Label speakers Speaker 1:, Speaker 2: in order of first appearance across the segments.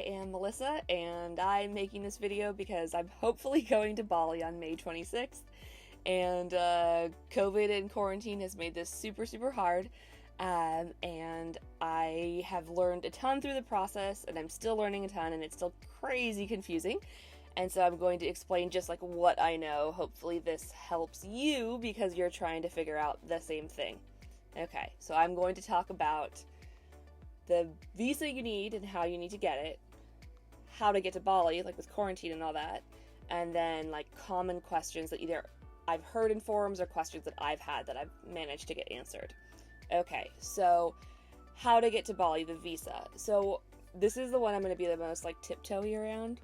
Speaker 1: am Melissa, and I'm making this video because I'm hopefully going to Bali on May 26th, and COVID and quarantine has made this super, super hard, and I have learned a ton through the process, and I'm still learning a ton, and it's still crazy confusing, and so I'm going to explain just like what I know. Hopefully this helps you because you're trying to figure out the same thing. Okay, so I'm going to talk about the visa you need and how you need to get it, how to get to Bali, like with quarantine and all that, and then like common questions that either I've heard in forums or questions that I've had that I've managed to get answered. Okay, so how to get to Bali, the visa. So this is the one I'm going to be the most like tiptoey around.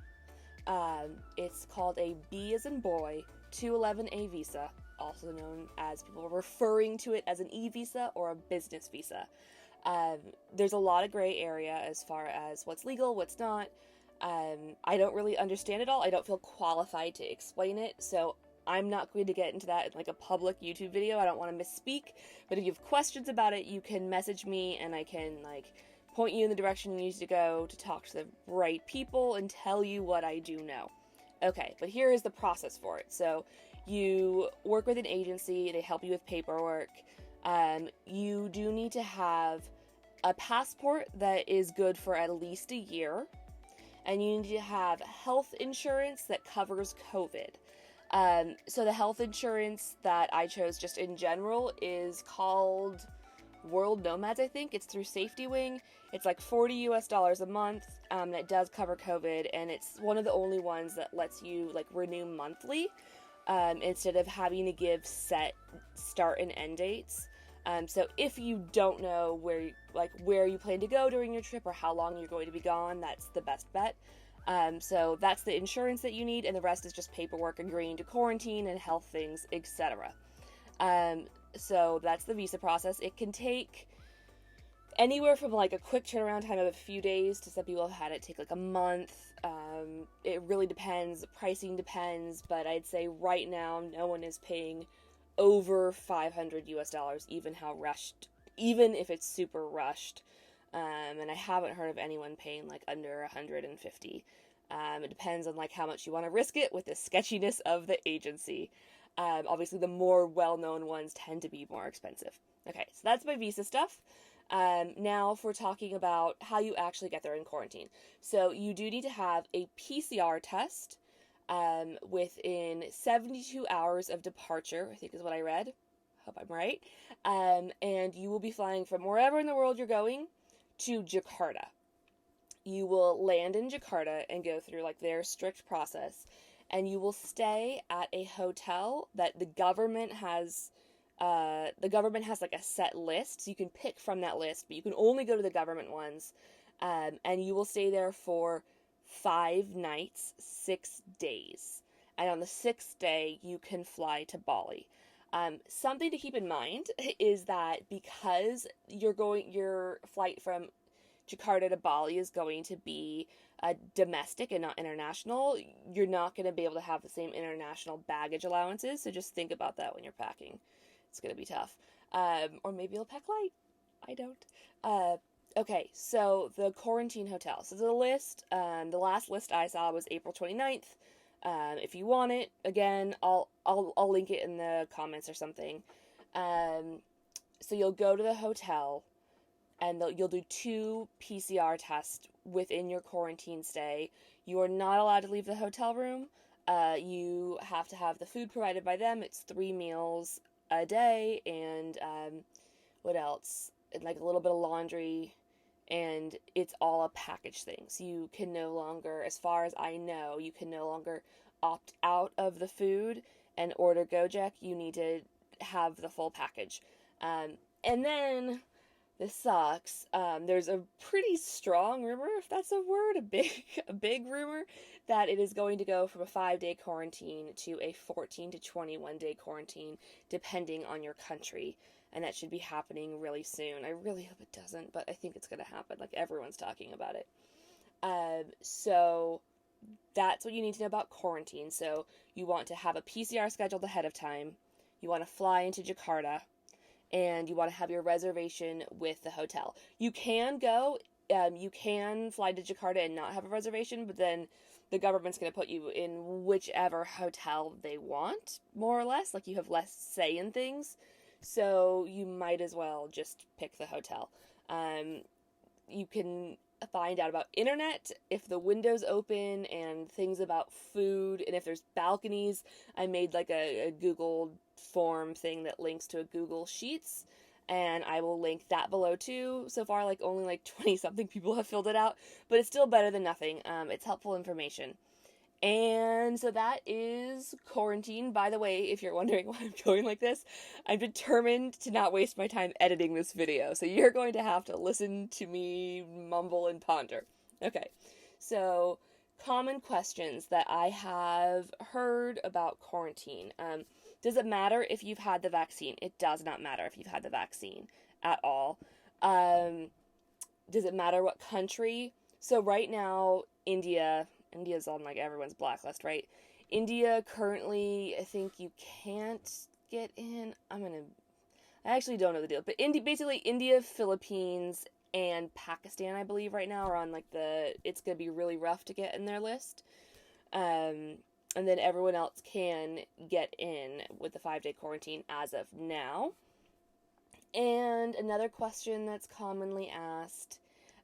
Speaker 1: It's called a B as in boy 211A visa, also known as people referring to it as an e-visa or a business visa. There's a lot of gray area as far as what's legal, what's not. I don't really understand it all. I don't feel qualified to explain it, so I'm not going to get into that in like a public YouTube video. I don't want to misspeak, but if you have questions about it, you can message me and I can like point you in the direction you need to go to talk to the right people and tell you what I do know. Okay, but here is the process for it. So you work with an agency, they help you with paperwork. You do need to have a passport that is good for at least a year, and you need to have health insurance that covers COVID. So the health insurance that I chose just in general is called World Nomads, I think. It's through Safety Wing. It's like $40 a month, and it does cover COVID, and it's one of the only ones that lets you like renew monthly, instead of having to give set start and end dates. So if you don't know where you plan to go during your trip or how long you're going to be gone, that's the best bet. So that's the insurance that you need, and the rest is just paperwork agreeing to quarantine and health things, etc. So that's the visa process. It can take anywhere from like a quick turnaround time of a few days to some people have had it take like a month. It really depends. Pricing depends, but I'd say right now no one is paying over $500 even if it's super rushed. And I haven't heard of anyone paying like under 150. It depends on like how much you want to risk it with the sketchiness of the agency. Obviously the more well-known ones tend to be more expensive. Okay, so that's my visa stuff. Now if we're talking about how you actually get there in quarantine. So you do need to have a PCR test within 72 hours of departure, I think is what I read. Hope I'm right. And you will be flying from wherever in the world you're going to Jakarta. You will land in Jakarta and go through like their strict process, and you will stay at a hotel that the government has. The government has like a set list, so you can pick from that list, but you can only go to the government ones. And you will stay there for 5 nights, 6 days. And on the 6th day, you can fly to Bali. Something to keep in mind is that because your flight from Jakarta to Bali is going to be domestic and not international, you're not going to be able to have the same international baggage allowances. So just think about that when you're packing. It's going to be tough. Or maybe you'll pack light. I don't. Okay, so the quarantine hotel. So the list, the last list I saw was April 29th. If you want it, again, I'll link it in the comments or something. So you'll go to the hotel, and you'll do 2 PCR tests within your quarantine stay. You are not allowed to leave the hotel room. You have to have the food provided by them. It's 3 meals a day, and what else? And like a little bit of laundry, and it's all a package thing. So you can no longer, as far as I know, you can no longer opt out of the food and order Gojek. You need to have the full package. And then, this sucks, there's a pretty strong rumor, if that's a word, a big rumor, that it is going to go from a 5-day quarantine to a 14 to 21-day quarantine, depending on your country. And that should be happening really soon. I really hope it doesn't, but I think it's going to happen. Like, everyone's talking about it. So that's what you need to know about quarantine. So you want to have a PCR scheduled ahead of time. You want to fly into Jakarta. And you want to have your reservation with the hotel. You can go you can fly to Jakarta and not have a reservation, but then the government's going to put you in whichever hotel they want, more or less. Like, you have less say in things, so you might as well just pick the hotel. You can find out about internet, if the window's open, and things about food, and if there's balconies. I made like a Google form thing that links to a Google Sheets, and I will link that below too. So far, like, only like 20 something people have filled it out, but it's still better than nothing. It's helpful information. And so that is quarantine. By the way, if you're wondering why I'm going like this, I'm determined to not waste my time editing this video. So you're going to have to listen to me mumble and ponder. Okay, so common questions that I have heard about quarantine. Does it matter if you've had the vaccine? It does not matter if you've had the vaccine at all. Does it matter what country? So right now, India's on like everyone's blacklist, right? India currently, I think you can't get in. I actually don't know the deal, but basically India, Philippines, and Pakistan, I believe right now are on like it's gonna be really rough to get in their list. And then everyone else can get in with the 5-day quarantine as of now. And another question that's commonly asked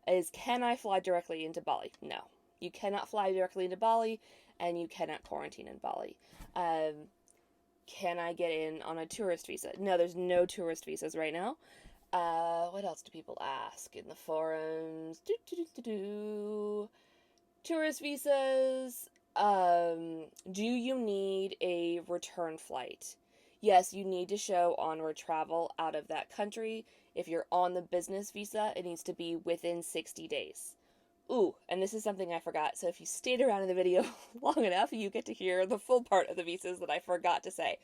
Speaker 1: is, can I fly directly into Bali? No. You cannot fly directly into Bali, and you cannot quarantine in Bali. Can I get in on a tourist visa? No, there's no tourist visas right now. What else do people ask in the forums? Tourist visas. Do you need a return flight? Yes, you need to show onward travel out of that country. If you're on the business visa, it needs to be within 60 days. Ooh, and this is something I forgot, so if you stayed around in the video long enough, you get to hear the full part of the visas that I forgot to say.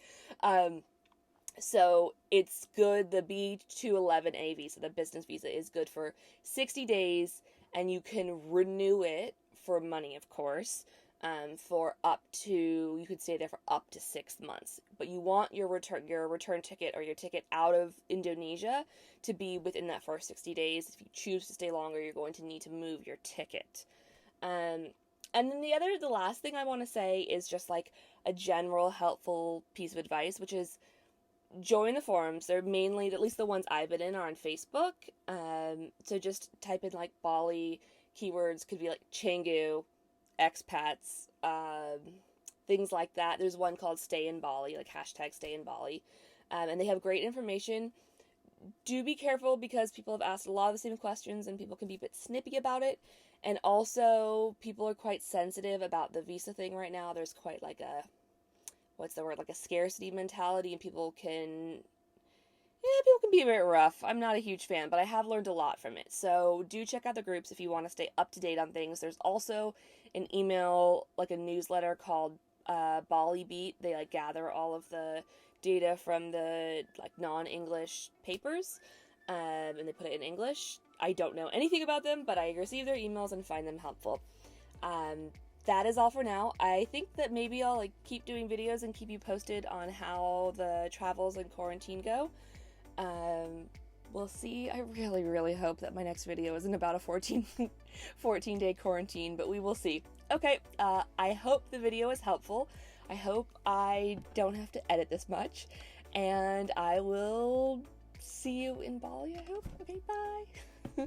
Speaker 1: So it's good, the B211A visa, the business visa, is good for 60 days, and you can renew it for money, of course, you could stay there for up to 6 months. But you want your return ticket or your ticket out of Indonesia to be within that first 60 days. If you choose to stay longer, you're going to need to move your ticket. And then the last thing I want to say is just like a general helpful piece of advice, which is join the forums. They're mainly, at least the ones I've been in, are on Facebook. So just type in like Bali keywords, could be like Canggu, expats, things like that. There's one called Stay in Bali, like hashtag Stay in Bali, and they have great information. Do be careful because people have asked a lot of the same questions and people can be a bit snippy about it, and also people are quite sensitive about the visa thing right now. There's quite like a scarcity mentality, and people can be a bit rough. I'm not a huge fan, but I have learned a lot from it. So do check out the groups if you want to stay up to date on things. There's also an email, like a newsletter called Bali Beat. They like gather all of the data from the like non-English papers, and they put it in English. I don't know anything about them, but I receive their emails and find them helpful. That is all for now. I think that maybe I'll like keep doing videos and keep you posted on how the travels and quarantine go. We'll see. I really, really hope that my next video isn't about a 14-day quarantine, but we will see. Okay, I hope the video is helpful. I hope I don't have to edit this much, and I will see you in Bali, I hope. Okay, bye!